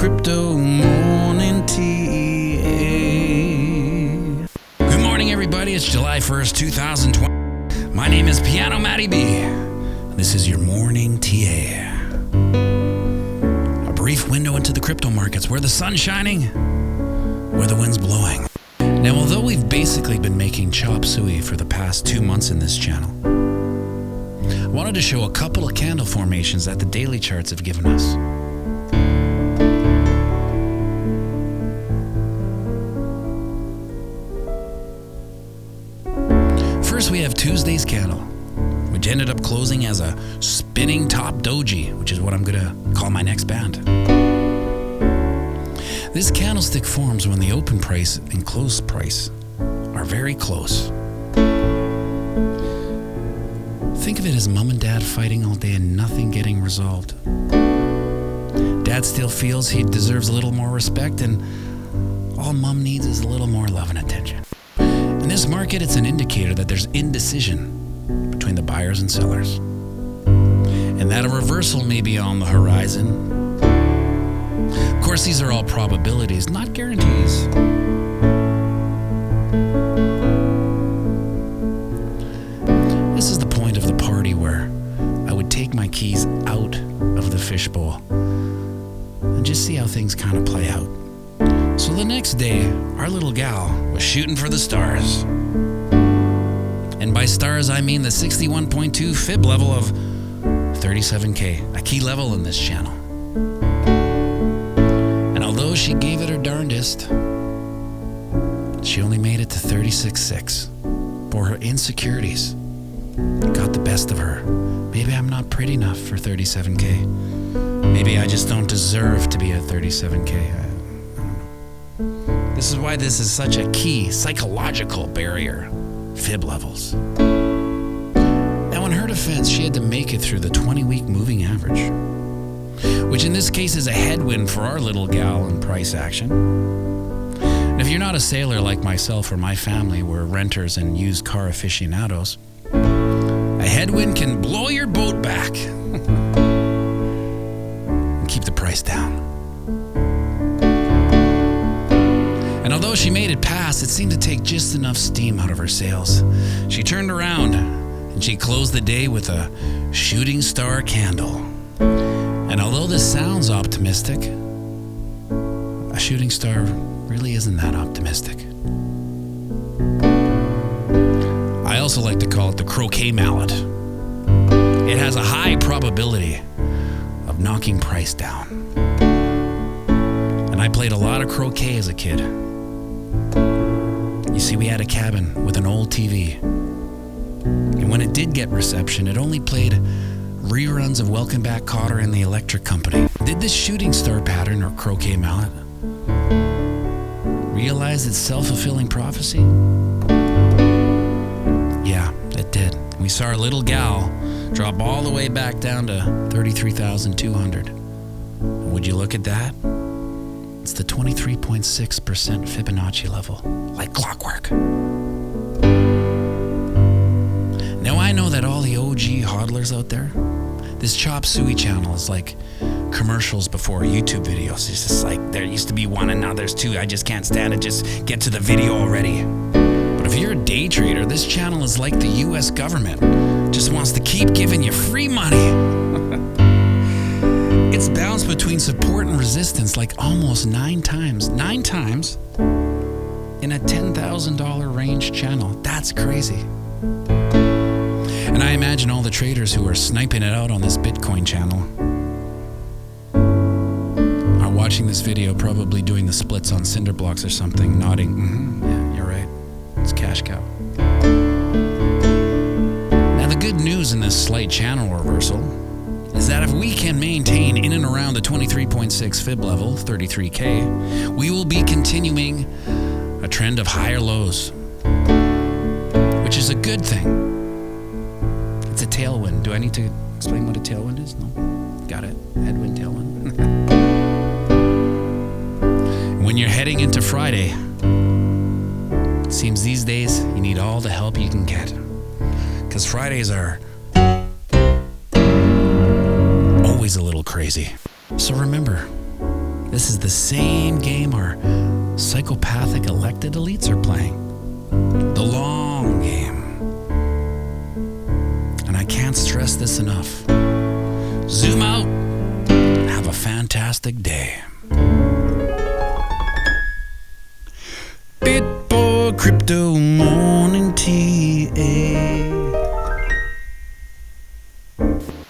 Crypto Morning TA. Good morning, everybody. It's July 1st, 2020. My name is Piano Matty B. This is your morning TA. A brief window into the crypto markets where the sun's shining, where the wind's blowing. Now, although we've basically been making chop suey for the past 2 months in this channel, I wanted to show a couple of candle formations that the daily charts have given us. First, we have Tuesday's candle, which ended up closing as a spinning top doji, which is what I'm going to call my next band. This candlestick forms when the open price and close price are very close. Think of it as mom and dad fighting all day and nothing getting resolved. Dad still feels he deserves a little more respect, and all mom needs is a little more love and attention. In this market, it's an indicator that there's indecision between the buyers and sellers, and that a reversal may be on the horizon. Of course, these are all probabilities, not guarantees. This is the point of the party where I would take my keys out of the fishbowl and just see how things kind of play out. So the next day, our little gal was shooting for the stars. And by stars, I mean the 61.2 fib level of 37K, a key level in this channel. And although she gave it her darndest, she only made it to 36.6, for her insecurities got the best of her. Maybe I'm not pretty enough for 37K. Maybe I just don't deserve to be at 37K. This is why this is such a key psychological barrier, fib levels. Now, in her defense, she had to make it through the 20-week moving average, which in this case is a headwind for our little gal in price action. And if you're not a sailor like myself or my family, we're renters and used car aficionados, a headwind can blow your boat back and keep the price down. And although she made it past, it seemed to take just enough steam out of her sails. She turned around and she closed the day with a shooting star candle. And although this sounds optimistic, a shooting star really isn't that optimistic. I also like to call it the croquet mallet. It has a high probability of knocking price down. And I played a lot of croquet as a kid. You see, we had a cabin with an old TV. And when it did get reception, it only played reruns of Welcome Back, Kotter and the Electric Company. Did this shooting star pattern, or croquet mallet, realize its self-fulfilling prophecy? Yeah, it did. We saw our little gal drop all the way back down to 33,200. And would you look at that? It's the 23.6% Fibonacci level, like clockwork. Now, I know that all the OG hodlers out there, this chop suey channel is like commercials before YouTube videos. It's just like, there used to be one and now there's two. I just can't stand it. Just get to the video already. But if you're a day trader, this channel is like the US government. Just wants to keep giving you free money. It's bounced between support and resistance like almost 9 times. 9 times in a $10,000 range channel. That's crazy. And I imagine all the traders who are sniping it out on this Bitcoin channel are watching this video, probably doing the splits on cinder blocks or something, nodding, yeah, you're right, it's cash cow. Now, the good news in this slight channel reversal is that if we can maintain in and around the 23.6 fib level, 33K, we will be continuing a trend of higher lows, which is a good thing. It's a tailwind. Do I need to explain what a tailwind is? No? Got it. Headwind, tailwind. When you're heading into Friday, it seems these days you need all the help you can get, because Fridays are always a little crazy. So remember, This is the same game our psychopathic elected elites are playing. The long game. And I can't stress this enough. Zoom out and have a fantastic day. BitBoy Crypto Morning Tea.